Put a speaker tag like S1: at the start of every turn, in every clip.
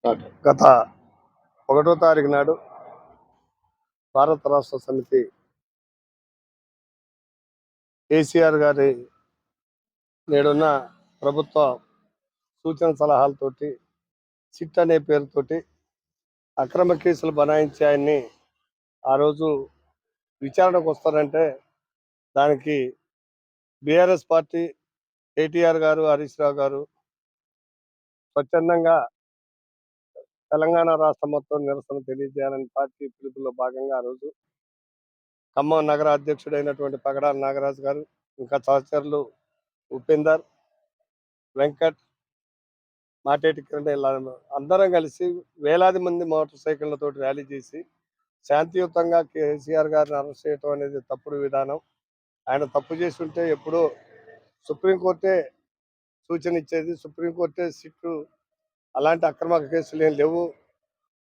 S1: గత 1వ తారీఖు నాడు భారత రాష్ట్ర సమితి కేసీఆర్ గారి నేడున్న ప్రభుత్వ సూచన సలహాలతోటి సిట్ అనే పేరుతోటి అక్రమ కేసులు బనాయించి ఆయన్ని ఆ రోజు విచారణకు వస్తారంటే దానికి బీఆర్ఎస్ పార్టీ కేటీఆర్ గారు, హరీష్ రావు గారు స్వచ్ఛందంగా తెలంగాణ రాష్ట్రం మొత్తం నిరసన తెలియజేయాలని పార్టీ పిలుపులో భాగంగా ఆ రోజు ఖమ్మం నగర అధ్యక్షుడైనటువంటి పగడాల నాగరాజు గారు, ఇంకా సహచరులు ఉపేందర్, వెంకట్, మాటేటి కిరణ్ ఇలా అందరం కలిసి వేలాది మంది మోటార్ సైకిళ్లతో ర్యాలీ చేసి శాంతియుతంగా కేసీఆర్ గారిని అరెస్ట్ చేయడం అనేది తప్పుడు విధానం. ఆయన తప్పు చేసి ఉంటే ఎప్పుడో సుప్రీంకోర్టే సూచన ఇచ్చేది, సుప్రీంకోర్టే సిట్టు అలాంటి అక్రమ కేసులు ఏం లేవు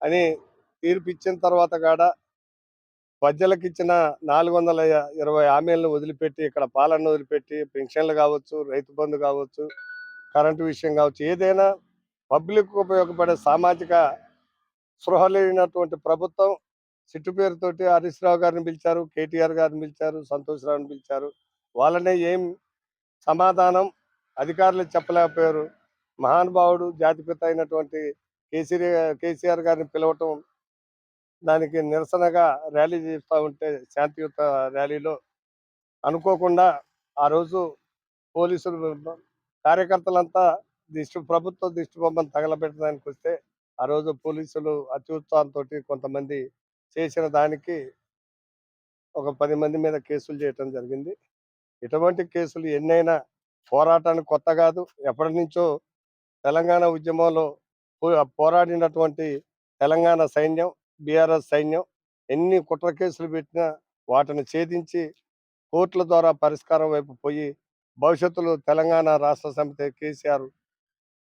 S1: అని తీర్పు ఇచ్చిన తర్వాత కూడా ప్రజలకు ఇచ్చిన 420 హామీలను వదిలిపెట్టి ఇక్కడ పాలన వదిలిపెట్టి పెన్షన్లు కావచ్చు, రైతు బంధు కావచ్చు, కరెంటు విషయం కావచ్చు, ఏదైనా పబ్లిక్ ఉపయోగపడే సామాజిక స్పృహ లేనటువంటి ప్రభుత్వం సిట్టు పేరుతోటి హరీష్ రావు గారిని పిలిచారు, కేటీఆర్ గారిని పిలిచారు, సంతోష్ రావుని పిలిచారు. వాళ్ళనే ఏం సమాధానం అధికారులు చెప్పలేకపోయారు. మహానుభావుడు జాతిపిత అయినటువంటి కేసీఆర్ గారిని పిలవటం, దానికి నిరసనగా ర్యాలీ చేస్తూ ఉంటే శాంతియుత ర్యాలీలో అనుకోకుండా ఆ రోజు పోలీసులు కార్యకర్తలంతా ప్రభుత్వ దిష్టి బొమ్మను తగలబెట్టడానికి వస్తే ఆ రోజు పోలీసులు అత్యుత్సాహంతో కొంతమంది చేసిన దానికి ఒక 10 మంది మీద కేసులు చేయటం జరిగింది. ఇటువంటి కేసులు ఎన్నైనా పోరాటానికి కొత్త కాదు. ఎప్పటి నుంచో తెలంగాణ ఉద్యమంలో పోరాడినటువంటి తెలంగాణ సైన్యం, బీఆర్ఎస్ సైన్యం ఎన్ని కుట్ర కేసులు పెట్టినా వాటిని ఛేదించి కోర్టుల ద్వారా పరిష్కారం వైపు పోయి భవిష్యత్తులో తెలంగాణ రాష్ట్ర సమితి కేసీఆర్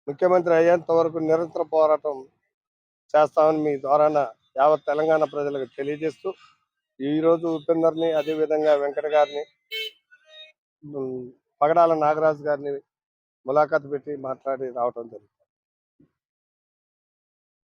S1: ముఖ్యమంత్రి అయ్యేంత వరకు నిరంతర పోరాటం చేస్తామని మీ ద్వారాన యావత్ తెలంగాణ ప్రజలకు తెలియజేస్తూ ఈరోజు ఉపేందర్ని, అదేవిధంగా వెంకట గారిని, పగడాల నాగరాజు గారిని ములాఖాతు పెట్టి మాట్లాడి రావటం జరిగింది.